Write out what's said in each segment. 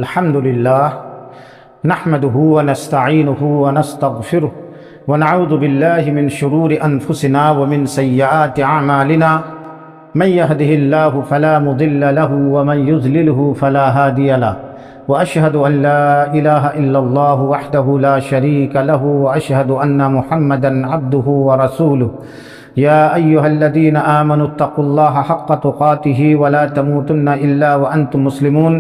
الحمد لله نحمده ونستعينه ونستغفره ونعوذ بالله من شرور أنفسنا ومن سيئات أعمالنا من يهده الله فلا مضل له ومن يضلله فلا هادي له وأشهد أن لا إله إلا الله وحده لا شريك له وأشهد أن محمدا عبده ورسوله يا أيها الذين آمنوا اتقوا الله حق تقاته ولا تموتن إلا وأنتم مسلمون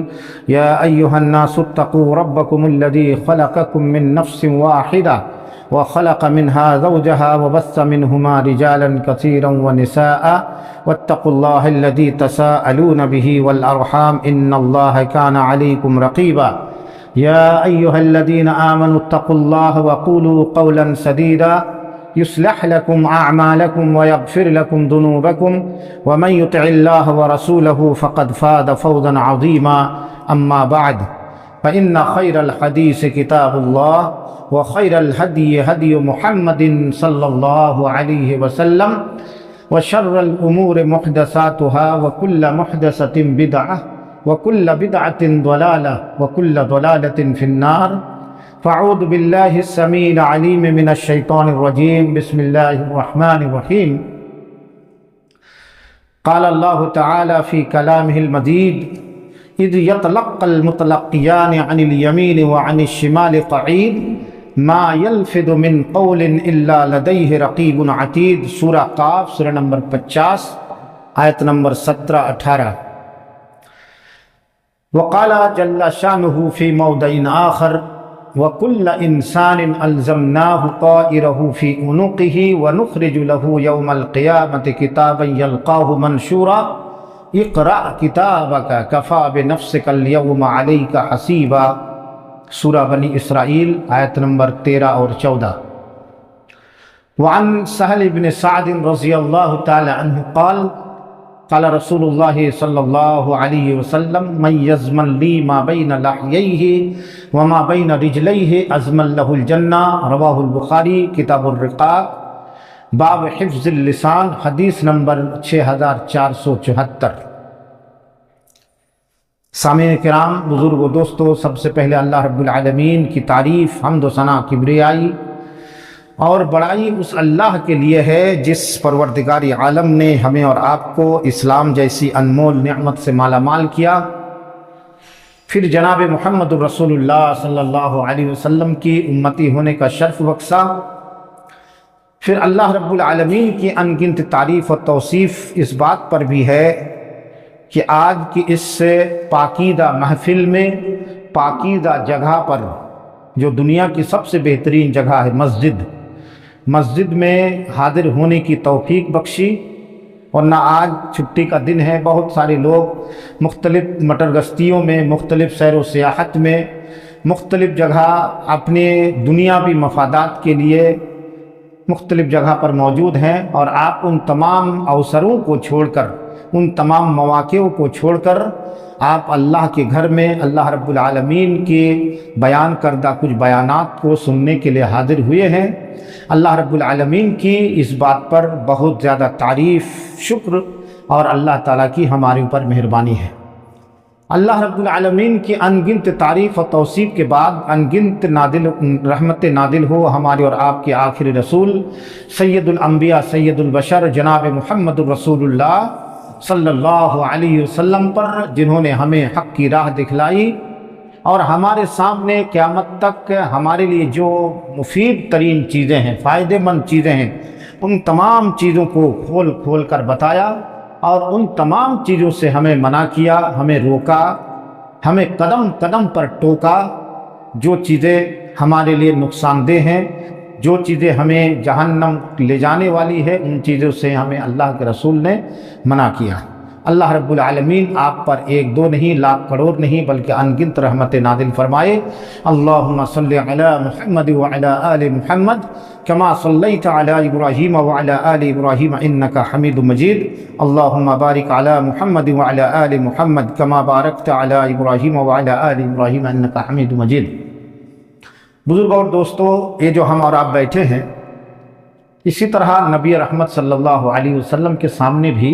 يا أيها الناس اتقوا ربكم الذي خلقكم من نفس واحدة وخلق منها زوجها وبث منهما رجالا كثيرا ونساء واتقوا الله الذي تساءلون به والأرحام إن الله كان عليكم رقيبا يا أيها الذين آمنوا اتقوا الله وقولوا قولا سديدا يصلح لكم أعمالكم ويغفر لكم ذنوبكم ومن يطع الله ورسوله فقد فاز فوزا عظيما أما بعد فإن خير الحديث كتاب الله وخير الهدي هدي محمد صلى الله عليه وسلم وشر الأمور محدثاتها وكل محدثة بدعة وكل بدعة ضلالة وكل ضلالة في النار فاعوذ بالله السميع العليم من الشيطان الرجيم بسم الله الرحمن الرحيم قال الله تعالى في كلامه المجيد إذ يتلقى المتلقيان عن اليمين وعن الشمال قعيد ما يلفظ من قول إلا لديه رقيب عتيد سورہ قاف سورہ نمبر 50 آیت نمبر 17-18 وقال جل شانه في موضع آخر وَكُلَّ إِنسَانٍ أَلْزَمْنَاهُ طَائِرَهُ فِي عُنُقِهِ وَنُخْرِجُ لَهُ يَوْمَ الْقِيَامَةِ كِتَابًا يَلْقَاهُ مَنْشُورًا اقْرَأْ كِتَابَكَ كَفَى بِنَفْسِكَ الْيَوْمَ عَلَيْكَ حَسِيبًا سورہ بنی اسرائیل آیت نمبر 13 اور 14 وعن سہل بن سعد رضی اللہ تعالی عنہ قال قال رسول اللہ صلی اللہ علیہ وسلم من یضمن لی ما بین لحییہ وما بین رجلیہ ازمن لہ الجنہ رواہ البخاری کتاب الرقاق باب حفظ اللسان حدیث نمبر 6474 سامعین کرام بزرگ و دوستو، سب سے پہلے اللہ رب العالمین کی تعریف حمد و ثنا کبریائی اور بڑائی اس اللہ کے لیے ہے جس پروردگار عالم نے ہمیں اور آپ کو اسلام جیسی انمول نعمت سے مالا مال کیا، پھر جناب محمد رسول اللہ صلی اللہ علیہ وسلم کی امتی ہونے کا شرف بخشا، پھر اللہ رب العالمین کی انگنت تعریف و توصیف اس بات پر بھی ہے کہ آج کی اس پاکیزہ محفل میں، پاکیزہ جگہ پر، جو دنیا کی سب سے بہترین جگہ ہے مسجد میں حاضر ہونے کی توفیق بخشی، ورنہ آج چھٹی کا دن ہے، بہت سارے لوگ مختلف مٹرگستیوں میں، مختلف سیر و سیاحت میں، مختلف جگہ اپنے دنیاوی مفادات کے لیے مختلف جگہ پر موجود ہیں، اور آپ ان تمام اوسروں کو چھوڑ کر، ان تمام مواقعوں کو چھوڑ کر آپ اللہ کے گھر میں اللہ رب العالمین کے بیان کردہ کچھ بیانات کو سننے کے لیے حاضر ہوئے ہیں۔ اللہ رب العالمین کی اس بات پر بہت زیادہ تعریف، شکر اور اللہ تعالیٰ کی ہمارے اوپر مہربانی ہے۔ اللہ رب العالمین کی انگنت تعریف و توصیف کے بعد انگنت رحمت نازل ہو ہمارے اور آپ کے آخری رسول سید الانبیاء سید البشر جناب محمد رسول اللہ صلی اللہ علیہ وسلم پر، جنہوں نے ہمیں حق کی راہ دکھلائی اور ہمارے سامنے قیامت تک ہمارے لیے جو مفید ترین چیزیں ہیں، فائدہ مند چیزیں ہیں، ان تمام چیزوں کو کھول کر بتایا اور ان تمام چیزوں سے ہمیں منع کیا، ہمیں روکا، ہمیں قدم قدم پر ٹوکا۔ جو چیزیں ہمارے لیے نقصان دہ ہیں، جو چیزیں ہمیں جہنم لے جانے والی ہے، ان چیزوں سے ہمیں اللہ کے رسول نے منع کیا۔ اللہ رب العالمین آپ پر ایک دو نہیں، لاکھ کروڑ نہیں، بلکہ انگنت رحمت نازل فرمائے۔ اللہم صلی علی محمد وعلی آل محمد کما صلیت علی ابراہیم وعلی آل ابراہیم انک حمید مجید۔ اللہم بارک علی محمد وعلی آل محمد کما بارکت علی ابراہیم وعلی آل ابراہیم انک حمید مجید۔ بزرگ اور دوستو، یہ جو ہم اور آپ بیٹھے ہیں، اسی طرح نبی رحمت صلی اللہ علیہ وسلم کے سامنے بھی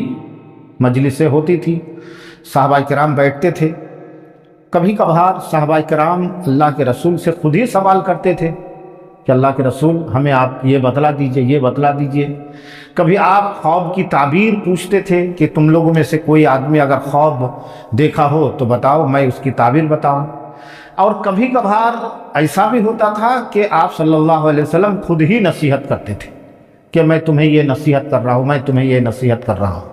مجلسیں ہوتی تھی، صحابہ کرام بیٹھتے تھے، کبھی کبھار صحابہ کرام اللہ کے رسول سے خود ہی سوال کرتے تھے کہ اللہ کے رسول ہمیں آپ یہ بتلا دیجئے، یہ بتلا دیجئے۔ کبھی آپ خواب کی تعبیر پوچھتے تھے کہ تم لوگوں میں سے کوئی آدمی اگر خواب دیکھا ہو تو بتاؤ، میں اس کی تعبیر بتاؤں۔ اور کبھی کبھار ایسا بھی ہوتا تھا کہ آپ صلی اللہ علیہ وسلم خود ہی نصیحت کرتے تھے کہ میں تمہیں یہ نصیحت کر رہا ہوں، میں تمہیں یہ نصیحت کر رہا ہوں۔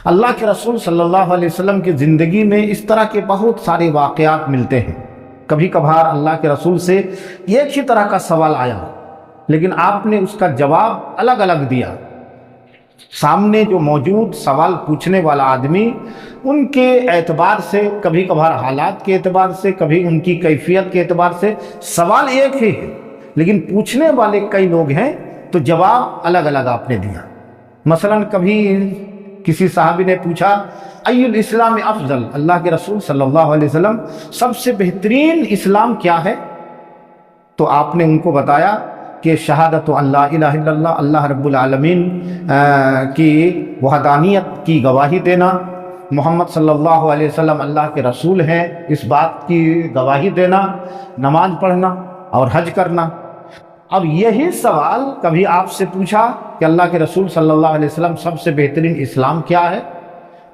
اللہ کے رسول صلی اللہ علیہ وسلم کی زندگی میں اس طرح کے بہت سارے واقعات ملتے ہیں۔ کبھی کبھار اللہ کے رسول سے ایک ہی طرح کا سوال آیا لیکن آپ نے اس کا جواب الگ الگ دیا۔ سامنے جو موجود سوال پوچھنے والا آدمی ان کے اعتبار سے، کبھی کبھار حالات کے اعتبار سے، کبھی ان کی کیفیت کے اعتبار سے سوال ایک ہی ہے لیکن پوچھنے والے کئی لوگ ہیں تو جواب الگ الگ آپ نے دیا۔ مثلا کبھی کسی صحابی نے پوچھا ای الاسلام افضل، اللہ کے رسول صلی اللہ علیہ وسلم سب سے بہترین اسلام کیا ہے؟ تو آپ نے ان کو بتایا کہ شہادت ان لا الہ الا اللہ، اللہ رب العالمین کی وحدانیت کی گواہی دینا، محمد صلی اللہ علیہ وسلم اللہ کے رسول ہیں اس بات کی گواہی دینا، نماز پڑھنا اور حج کرنا۔ اب یہی سوال کبھی آپ سے پوچھا کہ اللہ کے رسول صلی اللہ علیہ وسلم سب سے بہترین اسلام کیا ہے؟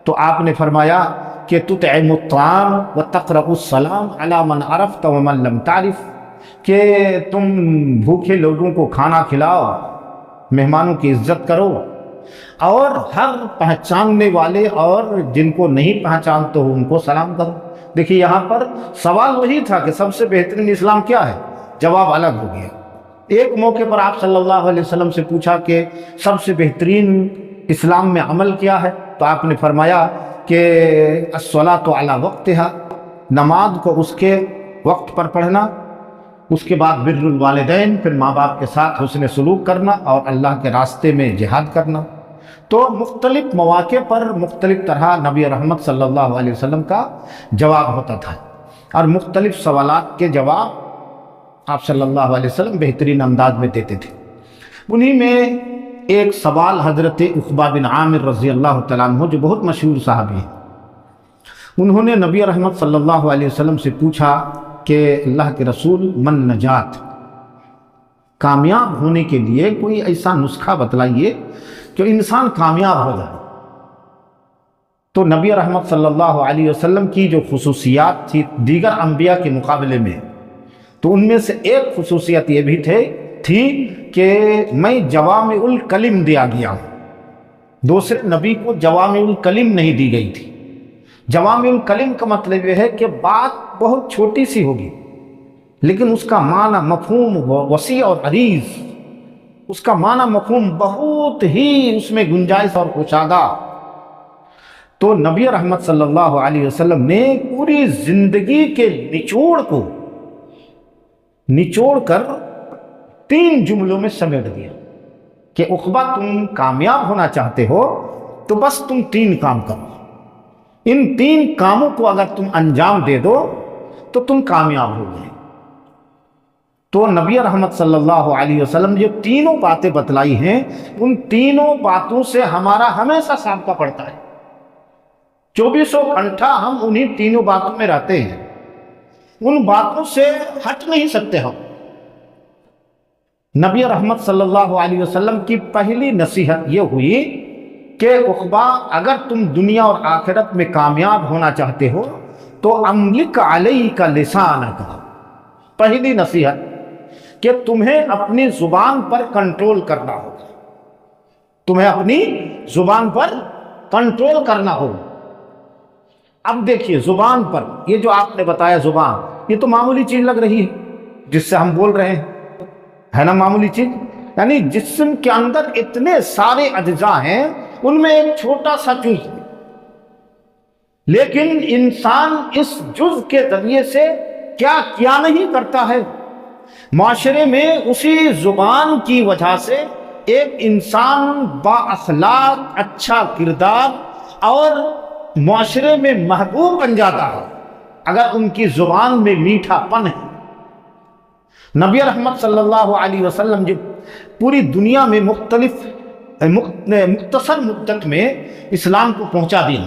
تو آپ نے فرمایا کہ تطعم الطعام وتقرأ السلام علی من عرفت ومن لم تعرف، کہ تم بھوکے لوگوں کو کھانا کھلاؤ، مہمانوں کی عزت کرو اور ہر پہچاننے والے اور جن کو نہیں پہچانتے ہو ان کو سلام کرو۔ دیکھیے یہاں پر سوال وہی تھا کہ سب سے بہترین اسلام کیا ہے، جواب الگ ہو گیا۔ ایک موقع پر آپ صلی اللہ علیہ وسلم سے پوچھا کہ سب سے بہترین اسلام میں عمل کیا ہے، تو آپ نے فرمایا کہ الصلاۃ علی وقتہا، نماز کو اس کے وقت پر پڑھنا، اس کے بعد بر الوالدین، پھر ماں باپ کے ساتھ حسن سلوک کرنا اور اللہ کے راستے میں جہاد کرنا۔ تو مختلف مواقع پر مختلف طرح نبی رحمت صلی اللہ علیہ وسلم کا جواب ہوتا تھا اور مختلف سوالات کے جواب آپ صلی اللہ علیہ وسلم بہترین انداز میں دیتے تھے۔ انہی میں ایک سوال حضرت عقبہ بن عامر رضی اللہ تعالیٰ عنہ جو بہت مشہور صحابی ہیں، انہوں نے نبی رحمت صلی اللہ علیہ وسلم سے پوچھا کہ اللہ کے رسول من نجات، کامیاب ہونے کے لیے کوئی ایسا نسخہ بتلائیے جو انسان کامیاب ہو جائے۔ تو نبی رحمت صلی اللہ علیہ وسلم کی جو خصوصیات تھی دیگر انبیاء کے مقابلے میں، تو ان میں سے ایک خصوصیت یہ بھی تھی کہ میں جوامع الکلم دیا گیا ہوں۔ دوسرے نبی کو جوامع الکلم نہیں دی گئی تھی۔ جوامع الکلم کا مطلب یہ ہے کہ بات بہت چھوٹی سی ہوگی لیکن اس کا معنی مفہوم وسیع اور عریض، اس کا معنی مفہوم بہت ہی اس میں گنجائش اور کشادہ۔ تو نبی رحمت صلی اللہ علیہ وسلم نے پوری زندگی کے نچوڑ کر 3 جملوں میں سمیٹ دیا کہ عقبہ تم کامیاب ہونا چاہتے ہو تو بس تم 3 کام کرو، ان 3 کاموں کو اگر تم انجام دے دو تو تم کامیاب ہو گئے۔ تو نبی رحمت صلی اللہ علیہ وسلم جو تینوں باتیں بتلائی ہیں ان تینوں باتوں سے ہمارا ہمیشہ سابقہ پڑتا ہے، 24 گھنٹہ ہم انہی تینوں باتوں میں رہتے ہیں، ان باتوں سے ہٹ نہیں سکتے ہم۔ نبی رحمت صلی اللہ علیہ وسلم کی پہلی نصیحت یہ ہوئی کہ عقبہ اگر تم دنیا اور آخرت میں کامیاب ہونا چاہتے ہو تو املک علیک لسانک، پہلی نصیحت کہ تمہیں اپنی زبان پر کنٹرول کرنا ہوگا، تمہیں اپنی زبان پر کنٹرول کرنا ہوگا۔ اب دیکھیے زبان پر یہ جو آپ نے بتایا زبان، یہ تو معمولی چیز لگ رہی ہے جس سے ہم بول رہے ہیں، ہے نا معمولی چیز؟ یعنی جسم کے اندر اتنے سارے اجزاء ہیں ان میں ایک چھوٹا سا جز ہے، لیکن انسان اس جز کے ذریعے سے کیا نہیں کرتا ہے۔ معاشرے میں اسی زبان کی وجہ سے ایک انسان با اخلاق، اچھا کردار اور معاشرے میں محبوب بن جاتا ہے اگر ان کی زبان میں میٹھا پن ہے۔ نبی رحمت صلی اللہ علیہ وسلم جو پوری دنیا میں مختصر مدت میں اسلام کو پہنچا دیا،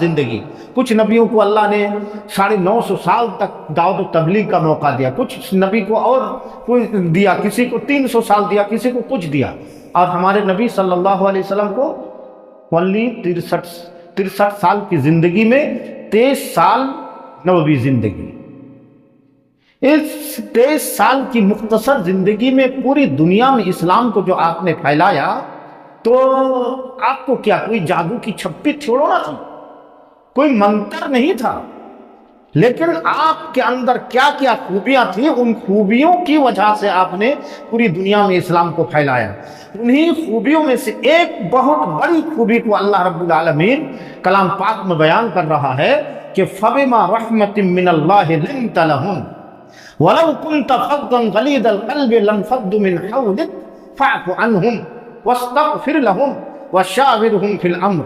زندگی. کچھ نبیوں کو اللہ نے 950 سال تک دعوت و تبلیغ کا موقع دیا, کچھ نبی کو اور کوئی دیا, کسی کو 300 سال دیا, کسی کو کچھ دیا. اور ہمارے نبی صلی اللہ علیہ وسلم کو only 63 سال کی زندگی میں 23 سال نبوی زندگی. اس 23 سال کی مختصر زندگی میں پوری دنیا میں اسلام کو جو آپ نے پھیلایا, تو آپ کو کیا کوئی جادو کی چھپی تھوڑا تھی, کوئی منتر نہیں تھا, لیکن آپ کے اندر کیا کیا خوبیاں تھیں, ان خوبیوں کی وجہ سے آپ نے پوری دنیا میں اسلام کو پھیلایا. انہی خوبیوں میں سے ایک بہت بڑی خوبی کو اللہ رب العالمین کلام پاک میں بیان کر رہا ہے کہ فَبِمَا رَحْمَةٍ مِّنَ اللَّهِ لِنْتَ لَهُمْ وَلَوْ كُنْتَ فَظًّا غَلِيظَ الْقَلْبِ لَانفَضُّوا مِنْ حَوْلِكَ فَاعْفُ عَنْهُمْ وَاسْتَغْفِرْ لَهُمْ وَشَاوِرْهُمْ فِي الْأَمْرِ.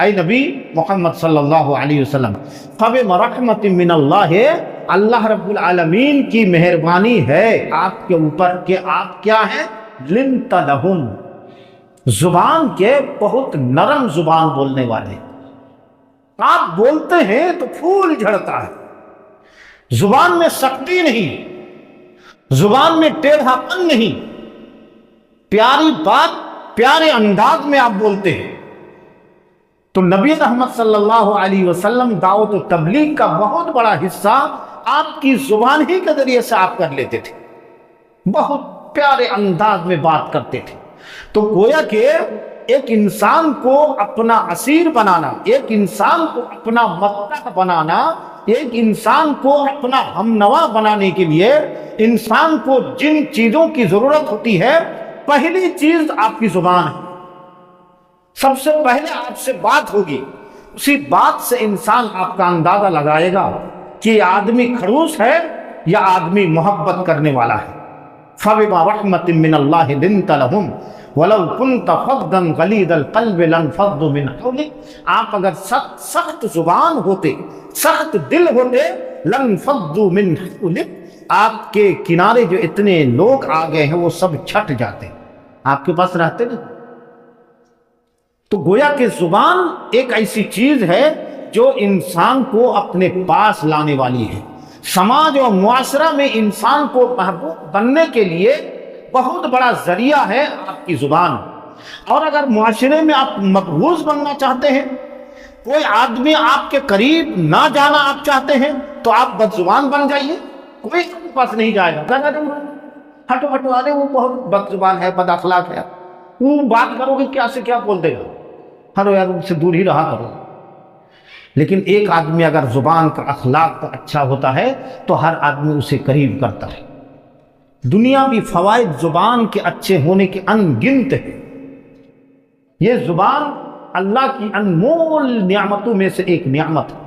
اے نبی محمد صلی اللہ علیہ وسلم, فَبِمَا رَحْمَةٍ مِّنَ اللَّهِ, اللہ رب العالمین کی مہربانی ہے آپ کے اوپر کہ آپ کیا ہیں, لِنْتَ لَهُمْ, زبان کے بہت نرم زبان بولنے والے. آپ بولتے ہیں تو پھول جھڑتا ہے, زبان میں سختی نہیں, زبان میں ٹیڑھا پن نہیں, پیاری بات پیارے انداز میں آپ بولتے ہیں. تو نبی رحمت صلی اللہ علیہ وسلم دعوت و تبلیغ کا بہت بڑا حصہ آپ کی زبان ہی کے ذریعے سے آپ کر لیتے تھے, بہت پیارے انداز میں بات کرتے تھے. تو گویا کہ ایک انسان کو اپنا اسیر بنانا, ایک انسان کو اپنا متحد بنانا, ایک انسان کو اپنا ہمنوا بنانے کے لیے انسان کو جن چیزوں کی ضرورت ہوتی ہے, پہلی چیز آپ کی زبان ہے. سب سے پہلے آپ سے بات ہوگی, اسی بات سے انسان آپ کا اندازہ لگائے گا کہ یہ آدمی خڑوس ہے یا آدمی محبت کرنے والا ہے. فَبِمَا رَحْمَةٍ مِّنَ اللَّهِ لِنْتَ لَهُمْ وَلَوْ كُنْتَ فَظًّا غَلِيظَ الْقَلْبِ لَانفَضُّوا مِنْ حَوْلِكَ, آپ اگر سخت زبان ہوتے, سخت دل ہوتے, لَانفَضُّوا مِنْ حَوْلِكَ, آپ کے کنارے جو اتنے لوگ آ گئے ہیں وہ سب چھٹ جاتے, آپ کے پاس رہتے نہیں. تو گویا کہ زبان ایک ایسی چیز ہے جو انسان کو اپنے پاس لانے والی ہے. سماج اور معاشرہ میں انسان کو محبوب بننے کے لیے بہت بڑا ذریعہ ہے آپ کی زبان. اور اگر معاشرے میں آپ مقبول بننا چاہتے ہیں, کوئی آدمی آپ کے قریب نہ جانا آپ چاہتے ہیں, تو آپ بد زبان بن جائیے, کوئی آپ کے پاس نہیں جائے گا. ہٹو ہٹو, آنے وہ بہت بد زبان ہے, بد اخلاق ہے, وہ بات کرو گے کیا سے کیا بول دے گا, ہر یار ان سے دور ہی رہا کرو. لیکن ایک آدمی اگر زبان کا اخلاق اچھا ہوتا ہے تو ہر آدمی اسے قریب کرتا ہے. دنیاوی فوائد زبان کے اچھے ہونے کے ان گنت ہیں. یہ زبان اللہ کی انمول نعمتوں میں سے ایک نعمت ہے.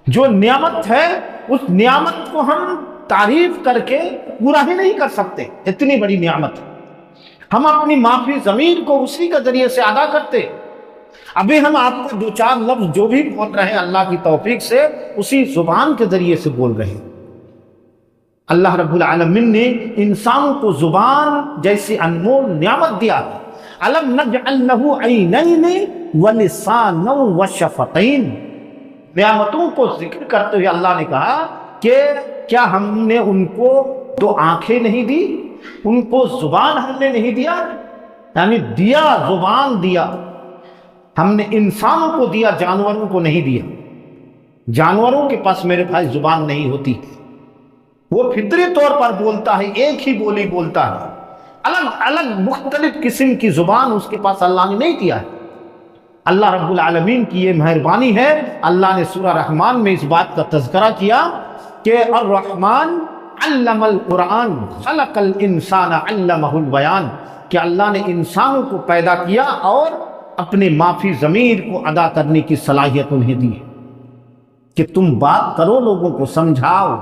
جو نعمت ہے اس نعمت کو ہم تعریف کر کے پورا ہی نہیں کر سکتے, اتنی بڑی نعمت ہے. ہم اپنی معافی ضمیر کو اسی کے ذریعے سے ادا کرتے. ابھی ہم آپ کو 2-4 لفظ جو بھی بول رہے ہیں اللہ کی توفیق سے اسی زبان کے ذریعے سے بول رہے ہیں. اللہ رب العالمین نے انسانوں کو زبان جیسی انمول نعمت دیا. الم نجعل له عینین ولسانا وشفتین, نعمتوں کو ذکر کرتے ہوئے اللہ نے کہا کہ کیا ہم نے ان کو 2 آنکھیں نہیں دی, ان کو زبان ہم نے نہیں دیا, یعنی دیا, زبان دیا. ہم نے انسانوں کو دیا, جانوروں کو نہیں دیا. جانوروں کے پاس میرے بھائی زبان نہیں ہوتی, وہ فطری طور پر بولتا ہے, ایک ہی بولی بولتا ہے. الگ الگ مختلف قسم کی زبان اس کے پاس اللہ نے نہیں دیا ہے. اللہ رب العالمین کی یہ مہربانی ہے. اللہ نے سورہ رحمان میں اس بات کا تذکرہ کیا کہ الرحمن علم القرآن خلق الانسان علمہ البیان, کہ اللہ نے انسانوں کو پیدا کیا اور اپنے معافی ضمیر کو ادا کرنے کی صلاحیت انہیں دی ہے کہ تم بات کرو, لوگوں کو سمجھاؤ.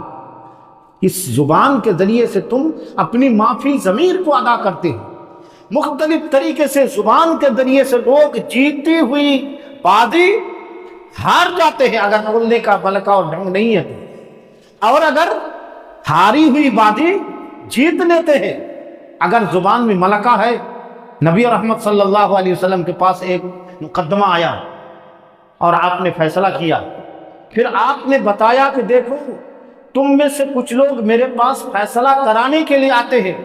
اس زبان کے ذریعے سے تم اپنی معافی ضمیر کو ادا کرتے ہو. مختلف طریقے سے زبان کے ذریعے سے لوگ جیتی ہوئی بازی ہار جاتے ہیں اگر بولنے کا ملکہ اور ڈھنگ نہیں ہے تو, اور اگر ہاری ہوئی بازی جیت لیتے ہیں اگر زبان میں ملکہ ہے. نبی رحمت صلی اللہ علیہ وسلم کے پاس ایک مقدمہ آیا اور آپ نے فیصلہ کیا. پھر آپ نے بتایا کہ دیکھو تم میں سے کچھ لوگ میرے پاس فیصلہ کرانے کے لیے آتے ہیں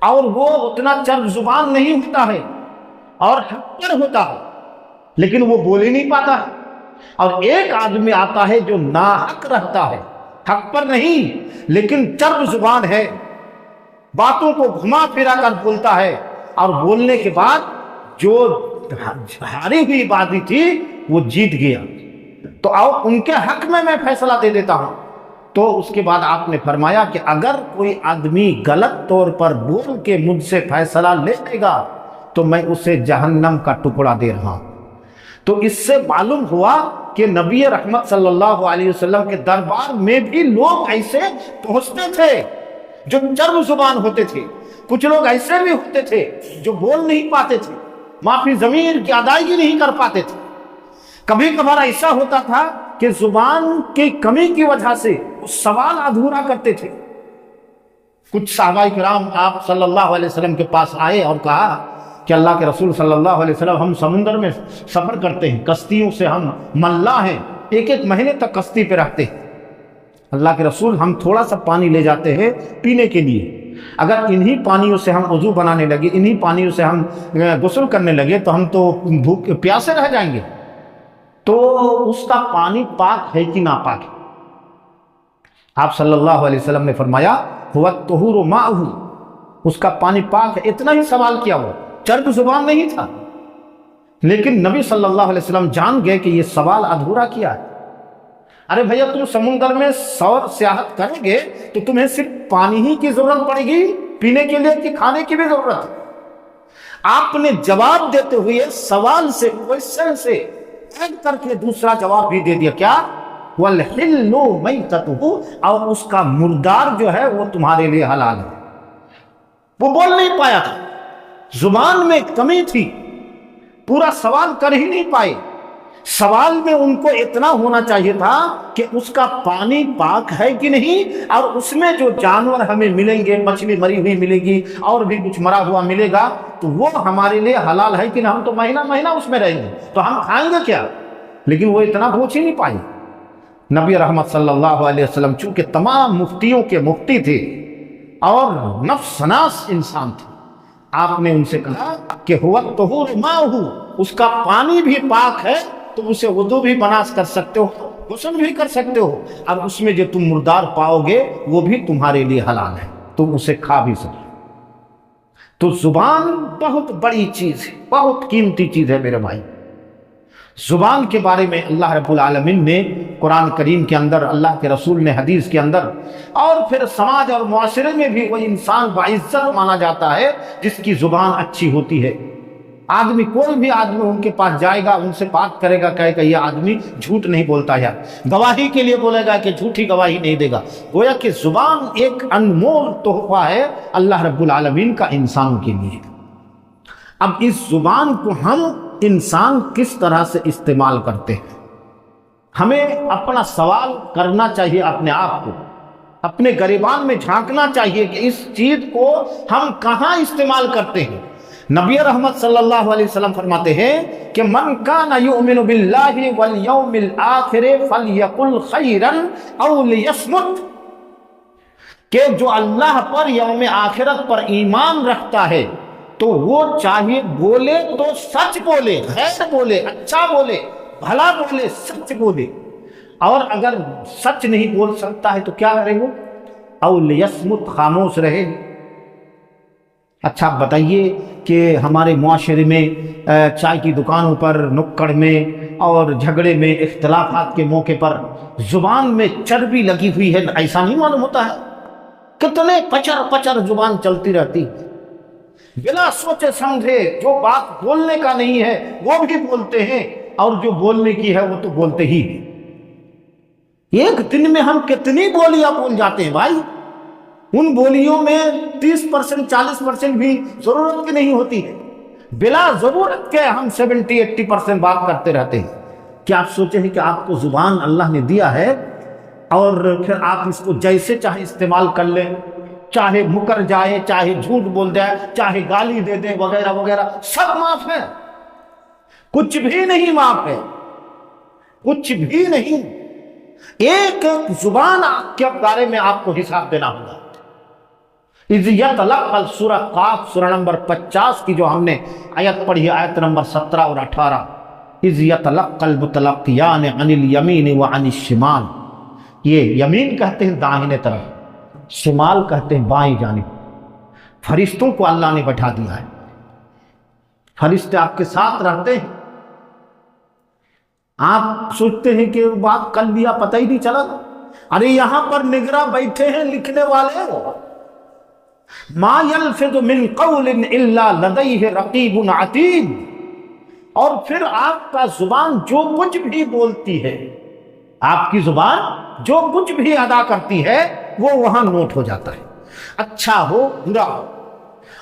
اور وہ اتنا چرب زبان نہیں ہوتا ہے اور حق پر ہوتا ہے لیکن وہ بول ہی نہیں پاتا ہے. اور ایک آدمی آتا ہے جو ناحق رہتا ہے, حق پر نہیں لیکن چرب زبان ہے, باتوں کو گھما پھرا کر بولتا ہے, اور بولنے کے بعد جو ہاری ہوئی باتیں تھی وہ جیت گیا. تو آؤ ان کے حق میں فیصلہ دے دیتا ہوں. تو اس کے بعد آپ نے فرمایا کہ اگر کوئی آدمی غلط طور پر بول کے مجھ سے فیصلہ لے لے گا تو میں اسے جہنم کا ٹکڑا دے رہا ہوں. تو اس سے معلوم ہوا کہ نبی رحمت صلی اللہ علیہ وسلم کے دربار میں بھی لوگ ایسے پہنچتے تھے جو چرب زبان ہوتے تھے, کچھ لوگ ایسے بھی ہوتے تھے جو بول نہیں پاتے تھے, معافی ضمیر کی ادائیگی نہیں کر پاتے تھے. کبھی کبھار ایسا ہوتا تھا کہ زبان کی کمی کی وجہ سے سوال ادھورا کرتے تھے. کچھ صحابہ کرام آپ صلی اللہ علیہ وسلم کے پاس آئے اور کہا کہ اللہ کے رسول صلی اللہ علیہ وسلم ہم سمندر میں سفر کرتے ہیں, کشتیوں سے ہم ملاح ہیں, ایک مہینے تک کشتی پہ رہتے ہیں. اللہ کے رسول ہم تھوڑا سا پانی لے جاتے ہیں پینے کے لیے, اگر انہی پانیوں سے ہم وضو بنانے لگے, انہی پانیوں سے ہم غسل کرنے لگے تو ہم تو پیاسے رہ جائیں گے. تو اس کا پانی پاک ہے کہ ناپاک ہے؟ آپ صلی اللہ علیہ وسلم نے فرمایا هو الطہور ماؤہ, اس کا پانی پاک ہے. اتنا ہی سوال کیا, وہ چرب زبان نہیں تھا, لیکن نبی صلی اللہ علیہ وسلم جان گئے کہ یہ سوال ادھورا کیا ہے. ارے بھیا تم سمندر میں سور سیاحت کریں گے تو تمہیں صرف پانی ہی کی ضرورت پڑے گی پینے کے لیے کہ کھانے کی بھی ضرورت ہے؟ آپ نے جواب دیتے ہوئے سوال سے کوئسچن سے ایڈ کر کے دوسرا جواب بھی دے دیا, کیا وَالْحِلُّ مَيْتَتُهُ, اور اس کا مردار جو ہے وہ تمہارے لیے حلال ہے. وہ بول نہیں پایا تھا, زبان میں کمی تھی, پورا سوال کر ہی نہیں پائے. سوال میں ان کو اتنا ہونا چاہیے تھا کہ اس کا پانی پاک ہے کہ نہیں, اور اس میں جو جانور ہمیں ملیں گے, مچھلی مری ہوئی ملے گی اور بھی کچھ مرا ہوا ملے گا, تو وہ ہمارے لیے حلال ہے کہ نہیں, ہم تو مہینہ مہینہ اس میں رہیں گے تو ہم کھائیں گے کیا. لیکن وہ اتنا پوچھ ہی نہیں پائی. نبی رحمت صلی اللہ علیہ وسلم چونکہ تمام مفتیوں کے مفتی تھے اور نفس ناس انسان تھے, آپ نے ان سے کہا کہ هو الطہور ماؤہ, اس کا پانی بھی پاک ہے, تم اسے وضو بھی بنا کر سکتے ہو, غسل بھی کر سکتے ہو, اور اس میں جو تم مردار پاؤ گے وہ بھی تمہارے لیے حلال ہے, تم اسے کھا بھی سکتے. تو زبان بہت بڑی چیز ہے, بہت قیمتی چیز ہے میرے بھائی. زبان کے بارے میں اللہ رب العالمین نے قرآن کریم کے اندر, اللہ کے رسول نے حدیث کے اندر, اور پھر سماج اور معاشرے میں بھی وہ انسان باعزت مانا جاتا ہے جس کی زبان اچھی ہوتی ہے. آدمی, کوئی بھی آدمی ان کے پاس جائے گا, ان سے بات کرے گا, کہے کہ یہ آدمی جھوٹ نہیں بولتا ہے, گواہی کے لیے بولے گا کہ جھوٹی گواہی نہیں دے گا. گویا کہ زبان ایک انمول تحفہ ہے اللہ رب العالمین کا انسانوں کے لیے. اب اس زبان کو ہم انسان کس طرح سے استعمال کرتے ہیں, ہمیں اپنا سوال کرنا چاہیے اپنے آپ کو, اپنے گریبان میں جھانکنا چاہیے کہ اس چیز کو ہم کہاں استعمال کرتے ہیں. نبی رحمت صلی اللہ علیہ وسلم فرماتے ہیں کہ من کان یؤمن باللہ والیوم الآخر فلیقل خیرا او لیصمت, کہ جو اللہ پر, یوم آخرت پر ایمان رکھتا ہے تو وہ چاہے بولے تو سچ بولے, خیر بولے, اچھا بولے, بھلا بولے, سچ بولے, اور اگر سچ نہیں بول سکتا ہے تو کیا کرے وہ, او لیصمت, خاموش رہے. اچھا بتائیے کہ ہمارے معاشرے میں چائے کی دکانوں پر, نکڑ میں اور جھگڑے میں, اختلافات کے موقع پر زبان میں چربی لگی ہوئی ہے, ایسا نہیں معلوم ہوتا ہے؟ کتنے پچر پچر زبان چلتی رہتی, بلا سوچے سمجھے, جو بات بولنے کا نہیں ہے وہ بھی بولتے ہیں, اور جو بولنے کی ہے وہ تو بولتے ہی. ایک دن میں ہم کتنی بولیاں بول جاتے ہیں بھائی, ان بولیوں میں 30% 40% بھی ضرورت کی نہیں ہوتی ہے, بلا ضرورت کے ہم 70-80% بات کرتے رہتے ہیں. کیا آپ سوچے ہیں کہ آپ کو زبان اللہ نے دیا ہے اور پھر آپ اس کو جیسے چاہے استعمال کر لیں, چاہے مکر جائے, چاہے جھوٹ بول جائے, چاہے گالی دے دیں, وغیرہ وغیرہ, سب معاف ہے, کچھ بھی نہیں معاف ہے. کچھ بھی نہیں. ایک ایک زبان کے بارے میں آپ کو حساب دینا ہوگا. اذ یتلقى سورہ قاف سورہ نمبر 50 کی جو ہم نے آیت پڑھی، آیت نمبر 17 اور 18. اذ یتلقى المتلقیان عن الیمین وعن الشمال. یہ یمین کہتے ہیں داہنے طرف، شمال کہتے ہیں بائیں جانب. فرشتوں کو اللہ نے بٹھا دیا ہے. فرشتے آپ کے ساتھ رہتے ہیں. آپ سوچتے ہیں کہ بات کل لیا پتہ ہی نہیں چلا. ارے یہاں پر نگراں بیٹھے ہیں لکھنے والے. ما یلفظ من قول الا لدیہ رقیب عتید. اور پھر آپ کا زبان جو کچھ بھی بولتی ہے، آپ کی زبان جو کچھ بھی ادا کرتی ہے وہ وہاں نوٹ ہو جاتا ہے، اچھا ہو برا ہو.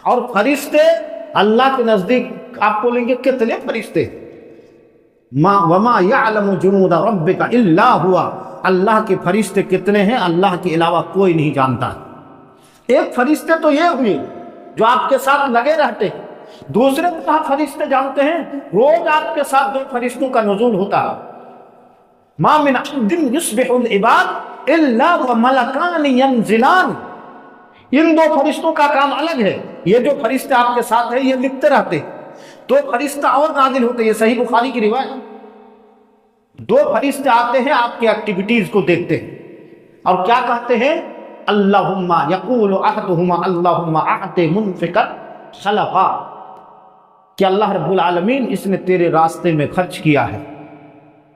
اور فرشتے اللہ کے نزدیک آپ بولیں گے کتنے فرشتے؟ وما یعلم جنود ربک الا هو. اللہ کے فرشتے کتنے ہیں اللہ کے علاوہ کوئی نہیں جانتا. ایک فرشتے تو یہ ہوئے جو آپ کے ساتھ لگے رہتے ہیں. دوسرے فرشتے جانتے ہیں روز آپ کے ساتھ 2 فرشتوں کا نزول ہوتا ہے. ما من عبد یصبح العباد الا وملکان ینزلان. ان 2 فرشتوں کا کام الگ ہے. یہ جو فرشتے آپ کے ساتھ ہیں یہ لکھتے رہتے ہیں. 2 فرشتہ اور نازل ہوتے. یہ صحیح بخاری کی روایت. 2 فرشتے آتے ہیں آپ کی ایکٹیویٹیز کو دیکھتے ہیں اور کیا کہتے ہیں؟ اللہم یقول احدہما اللہم اعط منفقا خلقا. کہ اللہ رب العالمین اس نے تیرے راستے میں خرچ کیا ہے.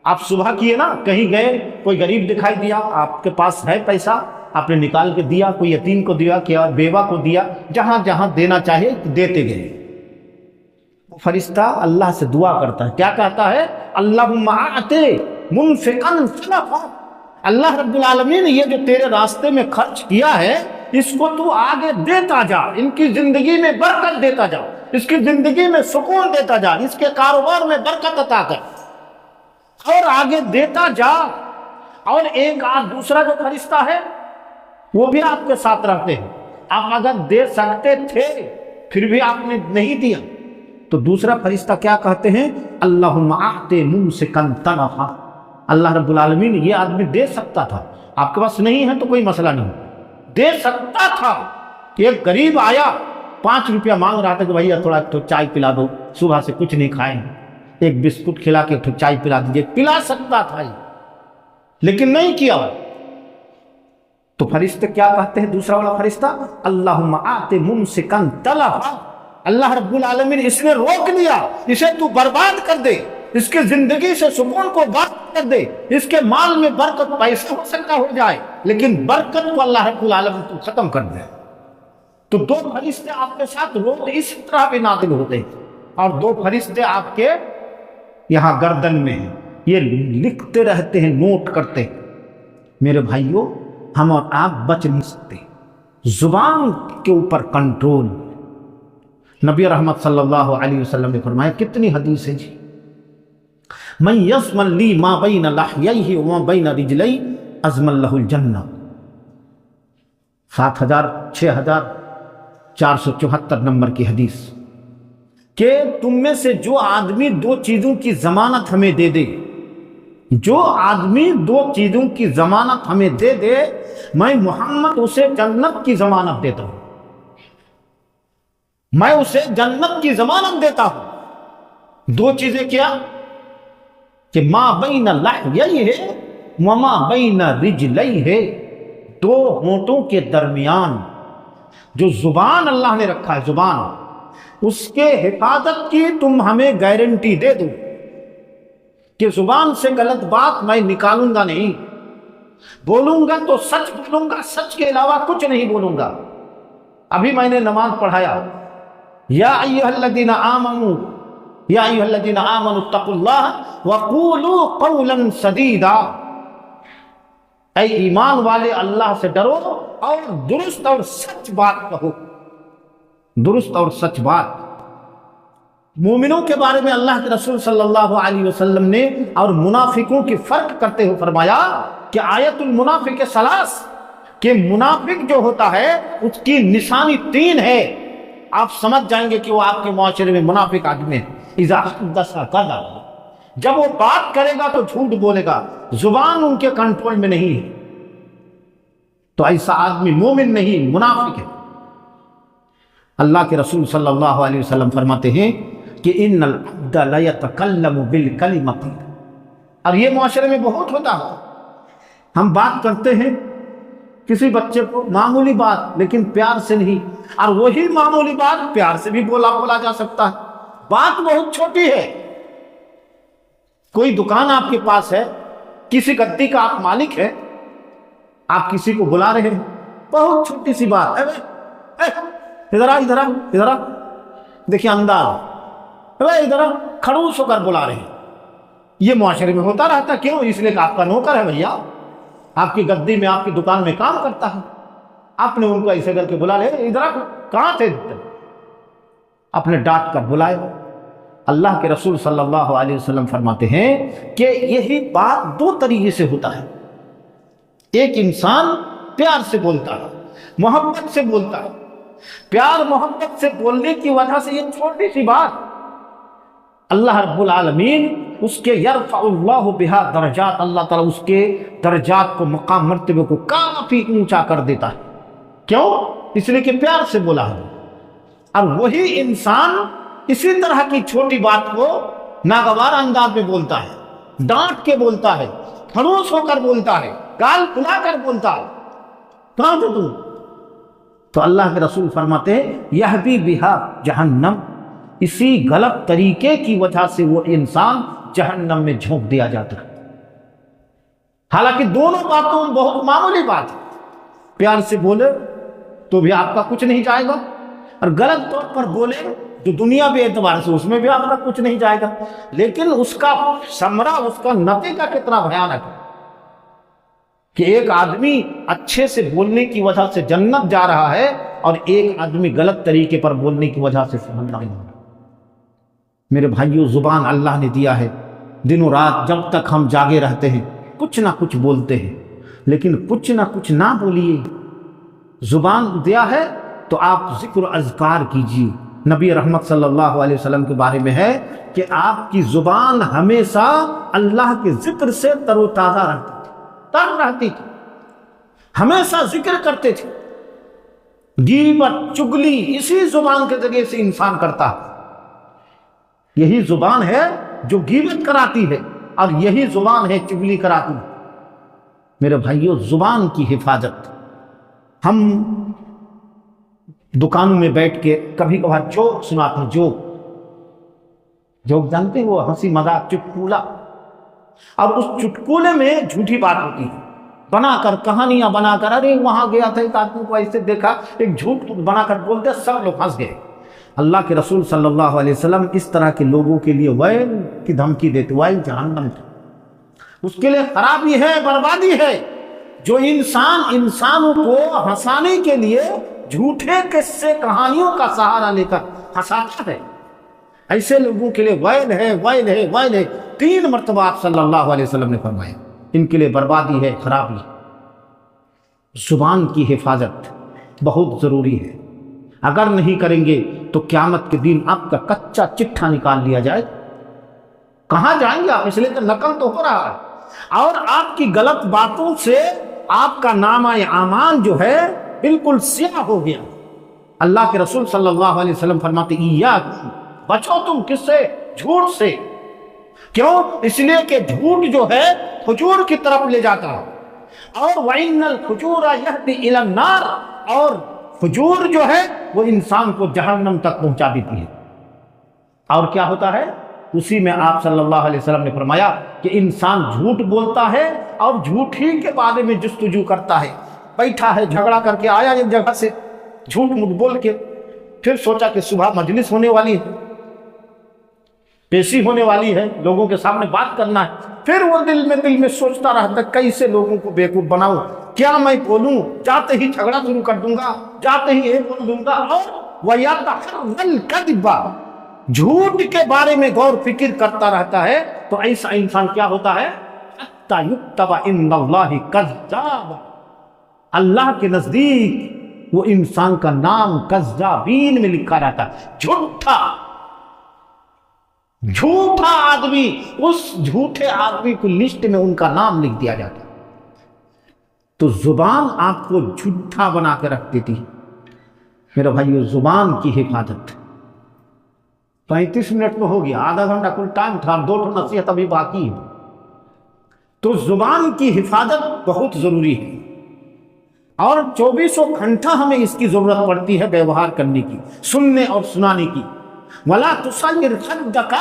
آپ صبح کیے نا، کہیں گئے کوئی غریب دکھائی دیا، آپ کے پاس ہے پیسہ، آپ نے نکال کے دیا، کوئی یتیم کو دیا، کیا بیوہ کو دیا، جہاں جہاں دینا چاہے دیتے گئے. فرشتہ اللہ سے دعا کرتا ہے، کیا کہتا ہے؟ اللہم اعط منفقا خلقا. اللہ رب العالمین یہ جو تیرے راستے میں خرچ کیا ہے اس کو تو آگے دیتا جا، ان کی زندگی میں برکت دیتا جا، اس کی زندگی میں سکون دیتا جا، اس کے کاروبار میں برکت عطا کر اور آگے دیتا جا. اور ایک دوسرا جو فرشتہ ہے وہ بھی آپ کے ساتھ رہتے ہیں. آپ اگر دے سکتے تھے پھر بھی آپ نے نہیں دیا تو دوسرا فرشتہ کیا کہتے ہیں؟ اللہم اعط ممسکا تنفا. اللہ رب العالمین یہ آدمی دے سکتا تھا، آپ کے پاس نہیں ہے تو کوئی مسئلہ نہیں، دے سکتا تھا. ایک غریب آیا 5 روپیہ مانگ رہا تھا کہ بھائی تھوڑا چائے پلا دو، صبح سے کچھ نہیں کھائے، ایک بسکٹ کھلا کے چائے پلا دیجیے. پلا سکتا تھا لیکن نہیں کیا. تو فرشتے کیا کہتے ہیں دوسرا والا فرشتہ؟ اللہم اعط ممسکا تلفا. اللہ رب العالمین اس نے روک لیا، اسے تو برباد کر دے، اس کی زندگی سے سکون کو بات کر دے، اس کے مال میں برکت، پیسہ ہو سکتا ہو جائے لیکن برکت کو اللہ رب العالمین تو ختم کر دے. تو 2 فرشتے آپ کے ساتھ روز اس طرح پہ نازل ہوتے ہیں اور 2 فرشتے آپ کے یہاں گردن میں ہیں، یہ لکھتے رہتے ہیں، نوٹ کرتے ہیں. میرے بھائیوں، ہم اور آپ بچ نہیں سکتے. زبان کے اوپر کنٹرول. نبی رحمت صلی اللہ علیہ وسلم نے فرمایا، کتنی حدیث ہے جی، من یضمن لی ما بین لحییہ وما بین رجلی اضمن لہ الجنہ. 6474 نمبر کی حدیث کہ تم میں سے جو آدمی 2 چیزوں کی ضمانت ہمیں دے دے، جو آدمی 2 چیزوں کی ضمانت ہمیں دے دے، میں محمد اسے جنت کی ضمانت دیتا ہوں. میں اسے جنت کی ضمانت دیتا ہوں. 2 چیزیں کیا؟ کہ ما بین لحییہ وما بین رجلیہ. 2 ہونٹوں کے درمیان جو زبان اللہ نے رکھا ہے، زبان، اس کے حفاظت کی تم ہمیں گارنٹی دے دو کہ زبان سے غلط بات میں نکالوں گا نہیں، بولوں گا تو سچ بولوں گا، سچ کے علاوہ کچھ نہیں بولوں گا. ابھی میں نے نماز پڑھایا، یا ایھا الذین آمنوا یا ایھا الذین آمنوا اتقوا اللہ وقولوا قولا سدیدا. اے ایمان والے اللہ سے ڈرو اور درست اور سچ بات کہو. درست اور سچ بات. مومنوں کے بارے میں اللہ کے رسول صلی اللہ علیہ وسلم نے اور منافقوں کی فرق کرتے ہوئے فرمایا کہ آیت المنافق ثلاث، کہ منافق جو ہوتا ہے اس کی نشانی 3 ہے. آپ سمجھ جائیں گے کہ وہ آپ کے معاشرے میں منافق آدمی ہے. اذا حدث کذب، جب وہ بات کرے گا تو جھوٹ بولے گا، زبان ان کے کنٹرول میں نہیں ہے، تو ایسا آدمی مومن نہیں، منافق ہے۔ اللہ کے رسول صلی اللہ علیہ وسلم فرماتے ہیں کہ ان العبد لیتکلم بالکلمۃ، اور یہ معاشرے میں بہت ہوتا ہے، ہم بات کرتے ہیں کسی بچے کو معمولی بات، لیکن پیار سے نہیں، اور وہی معمولی بات پیار سے بھی بولا جا سکتا ہے، بات بہت چھوٹی ہے۔ کوئی دکان آپ کے پاس ہے، کسی گدی کا آپ مالک ہے، آپ کسی کو بلا رہے ہیں، بہت چھوٹی سی بات، ادھر آ، دیکھیے انداز، ادھر آ، کھڑوس ہو کر بلا رہے ہیں۔ یہ معاشرے میں ہوتا رہتا، کیوں؟ اس لیے کہ آپ کا نوکر ہے بھیا، آپ کی گدی میں، آپ کی دکان میں کام کرتا ہے، آپ نے ان کو ایسے کر کے بلا لے، ادھر آ، کہاں تھے؟ آپ نے ڈانٹ کر بلائے ہو۔ اللہ کے رسول صلی اللہ علیہ وسلم فرماتے ہیں کہ یہی بات دو طریقے سے ہوتا ہے، ایک انسان پیار سے بولتا ہے، محبت سے بولتا ہے، پیار محبت سے بولنے کی وجہ سے یہ چھوٹی سی بات اللہ رب العالمین اس کے یرفع اللہ بہا درجات، اللہ تعالیٰ اس کے درجات کو، مقام مرتبے کو کافی اونچا کر دیتا ہے۔ کیوں؟ اس لیے کہ پیار سے بولا ہے۔ اور وہی انسان اسی طرح کی چھوٹی بات کو ناگوار انداز میں بولتا ہے، ڈانٹ کے بولتا ہے، خڑوس ہو کر بولتا ہے، گال کھلا کر بولتا ہے، کہاں تھے تم؟ تو اللہ کے رسول فرماتے ہیں یہدی بہا جہنم، اسی غلط طریقے کی وجہ سے وہ انسان جہنم میں جھونک دیا جاتا ہے۔ حالانکہ دونوں باتوں بہت معمولی بات ہے، پیار سے بولے تو بھی آپ کا کچھ نہیں جائے گا، اور غلط طور پر بولے جو دنیا بھی اعتبار سے اس میں بھی آپ کا کچھ نہیں جائے گا، لیکن اس کا ثمرہ، اس کا نتیجہ کتنا بھیانک ہے کہ ایک آدمی اچھے سے بولنے کی وجہ سے جنت جا رہا ہے، اور ایک آدمی غلط طریقے پر بولنے کی وجہ سے جہنم نہیں۔ میرے بھائیوں، زبان اللہ نے دیا ہے، دن و رات جب تک ہم جاگے رہتے ہیں کچھ نہ کچھ بولتے ہیں، لیکن کچھ نہ کچھ نہ بولیے۔ زبان دیا ہے تو آپ ذکر و اذکار کیجیے۔ نبی رحمت صلی اللہ علیہ وسلم کے بارے میں ہے کہ آپ کی زبان ہمیشہ اللہ کے ذکر سے تر و تازہ رہتی تھی، ہمیشہ ذکر کرتے تھے۔ غیبت، چگلی اسی زبان کے ذریعے سے انسان کرتا ہے۔ یہی زبان ہے جو غیبت کراتی ہے، اور یہی زبان ہے چگلی کراتی ہے۔ میرے بھائیوں، زبان کی حفاظت۔ ہم دکانوں میں بیٹھ کے کبھی کبھار جوک سناتے ہیں، جوک جانتے ہیں، وہ ہنسی مذاق چٹکلا، اور اس چٹکولے میں جھوٹی بات ہوتی ہے، بنا کر کہانیاں بنا کر، ارے وہاں گیا تھا ایک آدمی کو ایسے دیکھا، ایک جھوٹ بنا کر بولتے، سب لوگ ہنس گئے۔ اللہ کے رسول صلی اللہ علیہ وسلم اس طرح کے لوگوں کے لیے ویل کی دھمکی دیتے، ویل جہنم، اس کے لیے خرابی ہے، بربادی ہے۔ جو انسانوں کو ہنسانے کے لیے جھوٹے قصے، کہانیوں کا سہارا لے کر ہنساتا ہے، ایسے لوگوں کے لیے ویل ہے، ویل ہے، ویل ہے۔ 3 مرتبہ آپ صلی اللہ علیہ وسلم نے فرمایا، ان کے لیے بربادی ہے، خرابی۔ زبان کی حفاظت بہت ضروری ہے، اگر نہیں کریں گے تو قیامت کے دن آپ کا کچا چٹھا نکال لیا جائے۔ کہاں جائیں گے آپ؟ اس لیے کہ نقل تو ہو رہا ہے، اور آپ کی غلط باتوں سے آپ کا نامہ اعمال جو ہے بالکل سیاہ ہو گیا۔ اللہ کے رسول صلی اللہ علیہ وسلم فرماتے ایاکم، بچو تم کس سے؟ جھوٹ سے۔ کیوں؟ اس لیے کہ جھوٹ جو ہے فجور کی طرف لے جاتا ہے، اور وَإِنَّ الْفُجُورَ يَهْدِي إِلَى النَّارِ، اور فجور جو ہے وہ انسان کو جہنم تک پہنچا دیتی ہے۔ اور کیا ہوتا ہے؟ اسی میں آپ صلی اللہ علیہ وسلم نے فرمایا کہ انسان جھوٹ بولتا ہے اور جھوٹ ہی کے بارے میں جستجو کرتا ہے۔ بیٹھا ہے، جھگڑا کر کے آیا ایک جگہ سے، جھوٹ موٹ بول کے، پھر سوچا کہ صبح مجلس ہونے والی ہے، پیشی ہونے والی ہے، لوگوں کے سامنے بات کرنا ہے، پھر وہ دل میں سوچتا رہتا کیسے لوگوں کو بیوقوف بناؤں، کیا میں بولوں، جاتے ہی جھگڑا شروع کر دوں گا، جاتے ہی یہ بول دوں گا، اور وَيَتَحَرَّ الْكَذِبَ، جھوٹ کے بارے میں غور فکر کرتا رہتا ہے۔ تو ایسا انسان کیا ہوتا ہے؟ حَتَّى يُكْتَبَ عِندَ اللَّهِ كَذَّابًا، اللہ کے نزدیک وہ انسان کا نام کذابین میں لکھا رہتا ہے، جھوٹا۔ جھوٹا آدمی، اس جھوٹے آدمی کو لسٹ میں ان کا نام لکھ دیا جاتا۔ تو زبان آپ کو جھوٹا بنا کے رکھ دیتی۔ میرے بھائیو، زبان کی حفاظت۔ 35 منٹ تو ہو گیا، آدھا گھنٹہ کل ٹائم تھا، 2 نصیحت ابھی باقی ہے۔ تو زبان کی حفاظت بہت ضروری ہے، اور 24 گھنٹہ ہمیں اس کی ضرورت پڑتی ہے بیوہار کرنے کی، سننے اور سنانے کی۔ وَلَا تُصَيِّرْ خَدَّكَ،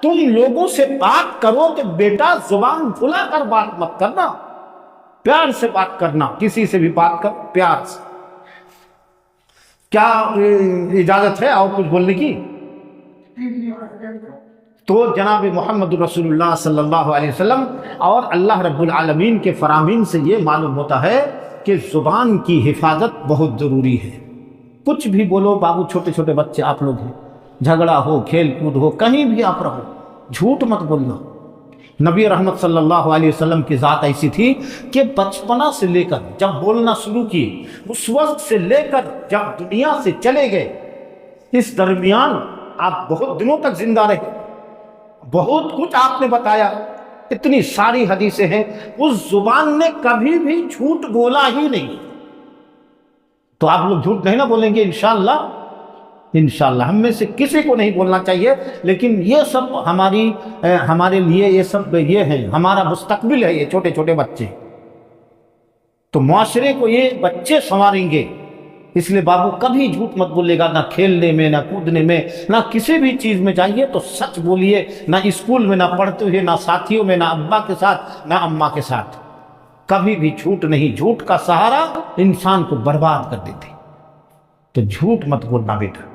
تم لوگوں سے بات کرو تو بیٹا زبان کھلا کر بات مت کرنا، پیار سے بات کرنا، کسی سے بھی بات کر پیار سے۔ کیا اجازت ہے اور کچھ بولنے کی؟ تو جناب محمد رسول اللہ صلی اللہ علیہ وسلم اور اللہ رب العالمین کے فرامین سے یہ معلوم ہوتا ہے کہ زبان کی حفاظت بہت ضروری ہے۔ کچھ بھی بولو بابو، چھوٹے چھوٹے بچے آپ لوگ ہیں، جھگڑا ہو، کھیل کود ہو، کہیں بھی آپ رہو، جھوٹ مت بولنا۔ نبی رحمت صلی اللہ علیہ وسلم کی ذات ایسی تھی کہ بچپنا سے لے کر جب بولنا شروع کیے، اس وقت سے لے کر جب دنیا سے چلے گئے، اس درمیان آپ بہت دنوں تک زندہ رہے، بہت کچھ آپ نے بتایا، اتنی ساری حدیثیں ہیں، اس زبان نے کبھی بھی جھوٹ بولا ہی نہیں۔ تو آپ لوگ جھوٹ نہیں نہ بولیں گے انشاءاللہ؟ انشاءاللہ ہم میں سے کسی کو نہیں بولنا چاہیے، لیکن یہ سب ہمارے لیے یہ ہے، ہمارا مستقبل ہے، یہ چھوٹے چھوٹے بچے، تو معاشرے کو یہ بچے سنواریں گے۔ اس لیے بابو کبھی جھوٹ مت بولے گا، نہ کھیلنے میں، نہ کودنے میں، نہ کسی بھی چیز میں جائیے تو سچ بولیے، نہ اسکول میں، نہ پڑھتے ہوئے، نہ ساتھیوں میں، نہ ابا کے ساتھ، نہ اماں کے ساتھ، کبھی بھی جھوٹ نہیں۔ جھوٹ کا سہارا انسان کو برباد کر دیتے۔ تو جھوٹ مت بولنا بیٹا،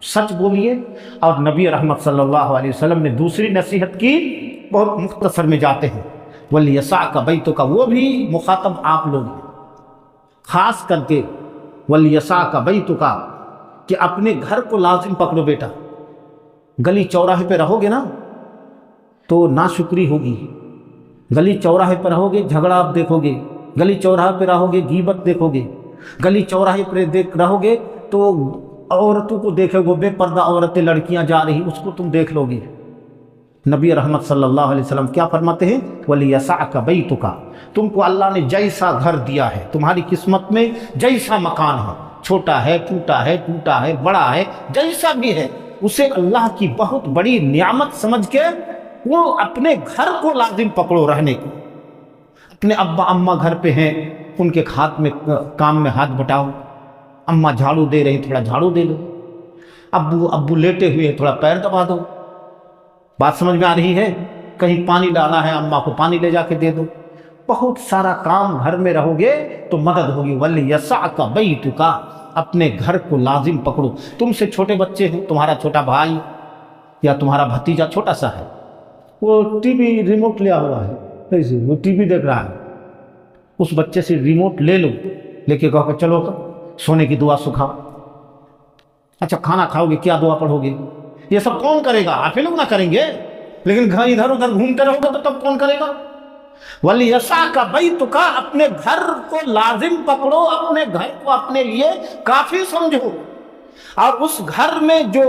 سچ بولیے۔ اور نبی رحمت صلی اللہ علیہ وسلم نے دوسری نصیحت کی، بہت مختصر میں جاتے ہیں، وَلْيَسَعْكَ بَيْتُكَ، وہ بھی مخاطب آپ لوگ ہیں، خاص کر کے وَلْيَسَعْكَ بَيْتُكَ، کہ اپنے گھر کو لازم پکڑو بیٹا۔ گلی چوراہے پہ رہو گے نا تو ناشکری ہوگی، گلی چوراہے پہ رہو گے جھگڑا آپ دیکھو گے، گلی چوراہے پہ رہو گے غیبت دیکھو گے، گلی چوراہے پہ رہو گے تو عورتوں کو دیکھو گے، بے پردہ عورتیں، لڑکیاں جا رہی، اس کو تم دیکھ لو گے۔ نبی رحمت صلی اللہ علیہ وسلم کیا فرماتے ہیں؟ وَلِيَسَعْكَ بَيْتُكَ، تم کو اللہ نے جیسا گھر دیا ہے، تمہاری قسمت میں جیسا مکان ہے، چھوٹا ہے، ٹوٹا ہے، بڑا ہے، جیسا بھی ہے، اسے اللہ کی بہت بڑی نعمت سمجھ کے وہ اپنے گھر کو لازم پکڑو رہنے کو۔ اپنے ابا اماں گھر پہ ہیں، ان کے ہاتھ میں کام میں ہاتھ بٹاؤ، اماں جھاڑو دے رہی، تھوڑا جھاڑو دے لو، ابو لیٹے ہوئے تھوڑا پیر دبا دو۔ بات سمجھ میں آ رہی ہے؟ کہیں پانی ڈالا ہے، اماں کو پانی لے جا کے دے دو۔ بہت سارا کام گھر میں رہو گے تو مدد ہوگی۔ وَلْيَسَعْكَ بَيْتُكَ، اپنے گھر کو لازم پکڑو۔ تم سے چھوٹے بچے ہیں، تمہارا چھوٹا بھائی یا تمہارا بھتیجا چھوٹا سا ہے، وہ ٹی وی ریموٹ لیا ہوا ہے، ایسے وہ ٹی وی دیکھ رہا ہے، اس بچے سے ریموٹ لے لو، لے کے کہو کہ چلو سونے کی دعا سکھاؤ۔ اچھا کھانا کھاؤ گے، کیا دعا پڑھو گے؟ یہ سب کون کرے گا؟ آپ ہی لوگ نہ کریں گے، لیکن ادھر ادھر گھومتے رہو گے تو تب کون کرے گا؟ وَلْيَسَعْكَ بَيْتُكَ، اپنے گھر کو لازم پکڑو، اپنے گھر کو اپنے لیے کافی سمجھو، اور اس گھر میں جو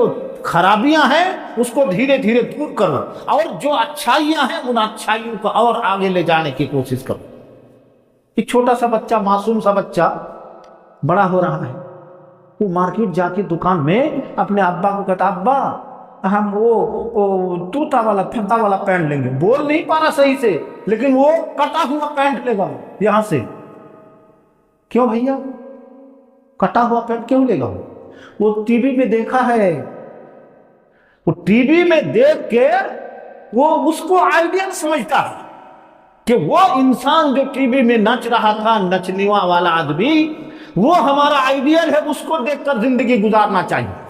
خرابیاں ہیں اس کو دھیرے دھیرے دور کرو، اور جو اچھائیاں ہیں ان اچھائیوں کو اور آگے لے جانے کی کوشش کرو۔ ایک چھوٹا سا بچہ، معصوم سا بچہ بڑا ہو رہا ہے، وہ مارکیٹ جا کے دکان میں اپنے ابا کو کہتا، ابا ہم وہ توتا والا پھٹا والا پینٹ لیں گے۔ بول نہیں پا رہا صحیح سے، لیکن وہ کٹا ہوا پینٹ لے گا یہاں سے۔ کیوں بھیا کٹا ہوا پینٹ کیوں لے گا؟ وہ ٹی وی میں دیکھا ہے، وہ ٹی وی میں دیکھ کے وہ اس کو آئیڈیل سمجھتا ہے کہ وہ انسان جو ٹی وی میں نچ رہا تھا، نچنیوا والا آدمی، وہ ہمارا آئیڈیل ہے، اس کو دیکھ کر زندگی گزارنا چاہیے۔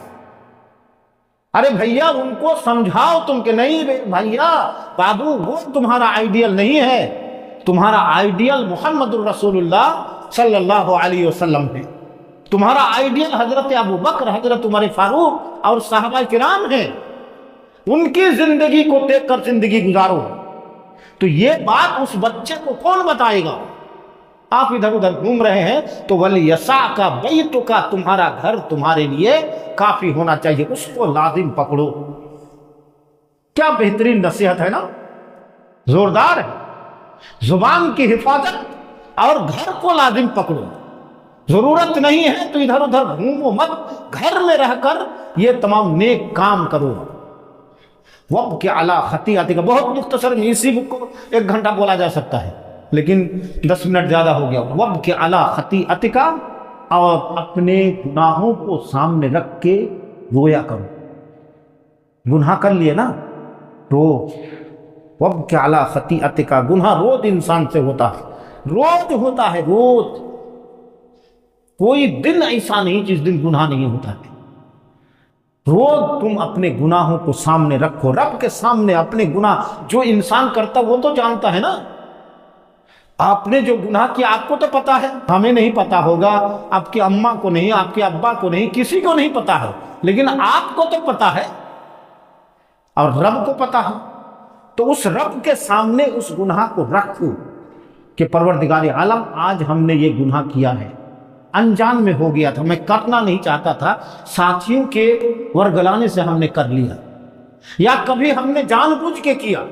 ارے بھیا ان کو سمجھاؤ تم کہ نہیں بھیا بابو، وہ تمہارا آئیڈیل نہیں ہے، تمہارا آئیڈیل محمد الرسول اللہ صلی اللہ علیہ وسلم ہے، تمہارا آئیڈیل حضرت ابوبکر، حضرت عمر فاروق اور صحابہ کرام ہیں، ان کی زندگی کو دیکھ کر زندگی گزارو۔ تو یہ بات اس بچے کو کون بتائے گا؟ آپ ادھر ادھر گھوم رہے ہیں تو وَلْيَسَعْكَ بَيْتُكَ، تمہارا گھر تمہارے لیے کافی ہونا چاہیے، اس کو لازم پکڑو۔ کیا بہترین نصیحت ہے نا، زوردار ہے۔ زبان کی حفاظت اور گھر کو لازم پکڑو، ضرورت نہیں ہے تو ادھر ادھر گھومو مت، گھر میں رہ کر یہ تمام نیک کام کرو۔ وَابْكِ عَلَىٰ خَطِيئَتِكَ، بہت مختصر میں اسی بک کو 1 گھنٹہ بولا جا سکتا ہے لیکن 10 منٹ زیادہ ہو گیا۔ وَابْكِ عَلَىٰ خَطِيئَتِكَ، اور اپنے گناہوں کو سامنے رکھ کے رویا کرو۔ گناہ کر لیے نا، رو۔ وَابْكِ عَلَىٰ خَطِيئَتِكَ، گناہ روز انسان سے ہوتا ہے، روز ہوتا ہے، روز۔ کوئی دن ایسا نہیں جس دن گناہ نہیں ہوتا ہے۔ روز تم اپنے گناہوں کو سامنے رکھو، رب کے سامنے اپنے گناہ، جو انسان کرتا وہ تو جانتا ہے نا۔ آپ نے جو گناہ کیا آپ کو تو پتا ہے، ہمیں نہیں پتا ہوگا، آپ کی اماں کو نہیں، آپ کے ابا کو نہیں، کسی کو نہیں پتا ہے، لیکن آپ کو تو پتا ہے اور رب کو پتا ہے۔ تو اس رب کے سامنے اس گناہ کو رکھو کہ پروردگار عالم آج ہم نے یہ گناہ کیا ہے، انجان میں ہو گیا تھا، میں کرنا نہیں چاہتا تھا، ساتھیوں کے ورگلانے سے ہم نے کر لیا، یا کبھی ہم نے جان بوجھ کے کیا،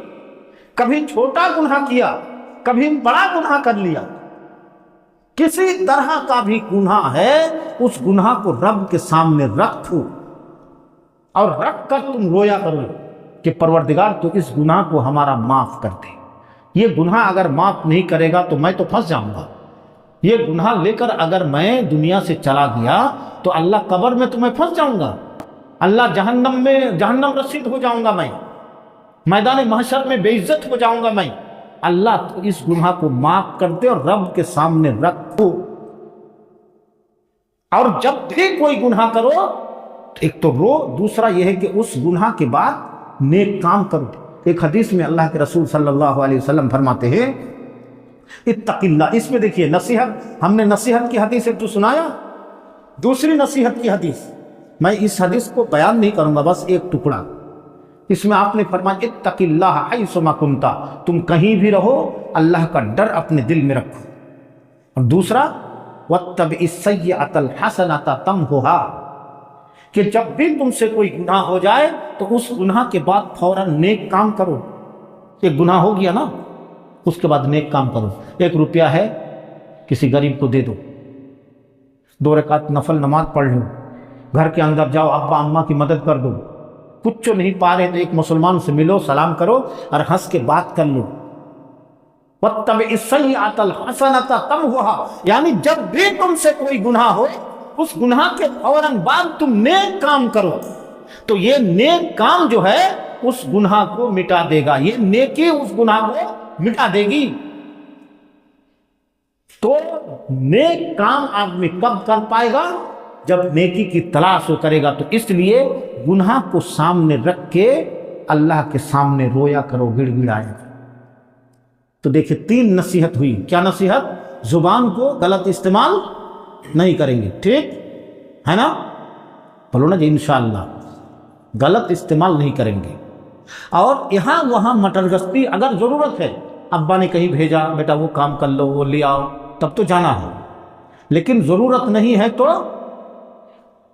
کبھی چھوٹا گناہ کیا، کبھی بڑا گناہ کر لیا، کسی طرح کا بھی گناہ ہے، اس گناہ کو رب کے سامنے رکھو اور رکھ کر تم رویا کرو کہ پروردگار تو اس گناہ کو ہمارا معاف کر دے۔ یہ گناہ اگر معاف نہیں کرے گا تو میں تو پھنس جاؤں گا۔ یہ گناہ لے کر اگر میں دنیا سے چلا گیا تو اللہ قبر میں تو میں پھنس جاؤں گا، اللہ جہنم رسید ہو جاؤں گا، میں میدان محشر میں بے عزت ہو جاؤں گا میں۔ اللہ تو اس گناہ کو معاف کر دے اور رب کے سامنے رکھو۔ اور جب بھی کوئی گناہ کرو ایک تو رو، دوسرا یہ ہے کہ اس گناہ کے بعد نیک کام کرو۔ ایک حدیث میں اللہ کے رسول صلی اللہ علیہ وسلم فرماتے ہیں اتق اللہ، اس میں دیکھیے نصیحت، ہم نے نصیحت کی حدیث ایک تو سنایا، دوسری نصیحت کی حدیث، میں اس حدیث کو بیان نہیں کروں گا، بس ایک ٹکڑا، اس میں آپ نے فرمایا اتق اللہ حیثما کنت، تم کہیں بھی رہو اللہ کا ڈر اپنے دل میں رکھو۔ اور دوسرا واتبع السیئۃ الحسنۃ تمحها، کہ جب بھی تم سے کوئی گناہ ہو جائے تو اس گناہ کے بعد فوراً نیک کام کرو۔ ایک گناہ ہو گیا نا، اس کے بعد نیک کام کرو۔ 1 روپیہ ہے کسی غریب کو دے دو، 2 رکعت نفل نماز پڑھ لو، گھر کے اندر جاؤ ابا اماں کی مدد کر دو، کچھ جو نہیں پا رہے تو ایک مسلمان سے ملو، سلام کرو اور ہنس کے بات کر لو۔ واتبع السیئۃ الحسنۃ تمحها، یعنی جب بھی تم سے کوئی گناہ ہو اس گناہ کے فوراً بعد تم نیک کام کرو تو یہ نیک کام جو ہے اس گناہ کو مٹا دے گا، یہ نیکی اس گناہ کو مٹا دے گی۔ تو نیک کام آدمی کب کر پائے گا؟ جب نیکی کی تلاش کرے گا۔ تو اس لیے گناہ کو سامنے رکھ کے اللہ کے سامنے رویا کرو، گڑ گڑائے گا۔ تو دیکھیں 3 نصیحت ہوئی۔ کیا نصیحت؟ زبان کو غلط استعمال نہیں کریں گے، ٹھیک ہے نا؟ بولو نا جی انشاءاللہ، غلط استعمال نہیں کریں گے۔ اور یہاں وہاں مٹر گشتی اگر ضرورت ہے، ابا نے کہیں بھیجا بیٹا وہ کام کر لو، وہ لے آؤ، تب تو جانا ہے، لیکن ضرورت نہیں ہے تو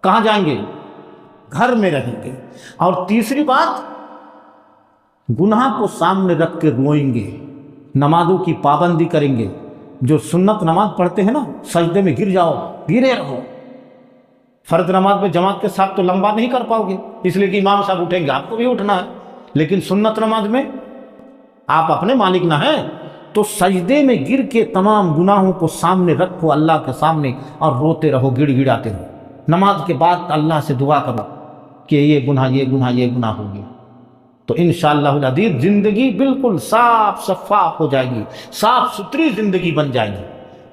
کہاں جائیں گے؟ گھر میں رہیں گے۔ اور تیسری بات، گناہ کو سامنے رکھ کے روئیں گے، نمازوں کی پابندی کریں گے۔ جو سنت نماز پڑھتے ہیں نا، سجدے میں گر جاؤ، گرے رہو۔ فرض نماز میں جماعت کے ساتھ تو لمبا نہیں کر پاؤ گے، اس لیے کہ امام صاحب اٹھیں گے، آپ کو بھی اٹھنا ہے، لیکن سنت نماز میں آپ اپنے مالک نہ ہیں، تو سجدے میں گر کے تمام گناہوں کو سامنے رکھو اللہ کے سامنے اور روتے رہو، گڑ گڑاتے رہو۔ نماز کے بعد اللہ سے دعا کرو کہ یہ گناہ ہو گیا، تو انشاءاللہ العزیز زندگی بالکل صاف شفاف ہو جائے گی، صاف ستھری زندگی بن جائے گی۔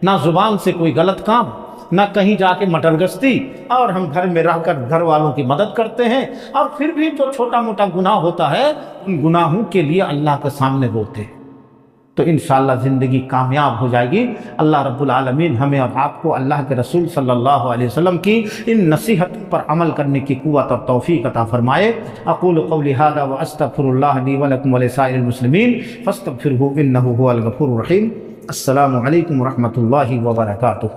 نہ زبان سے کوئی غلط کام، نہ کہیں جا کے مٹر گشتی، اور ہم گھر میں رہ کر گھر والوں کی مدد کرتے ہیں، اور پھر بھی جو چھوٹا موٹا گناہ ہوتا ہے ان گناہوں کے لیے اللہ کے سامنے روتے ہیں، تو انشاءاللہ زندگی کامیاب ہو جائے گی۔ اللہ رب العالمین ہمیں اور آپ کو اللہ کے رسول صلی اللہ علیہ وسلم کی ان نصیحتوں پر عمل کرنے کی قوت اور توفیق عطا فرمائے۔ اقول قولی ھذا واستغفر اللہ لی ولکم ولسائر المسلمین فاستغفروہ انہ ھو الغفور الرحیم۔ السلام علیکم ورحمۃ اللہ وبرکاتہ۔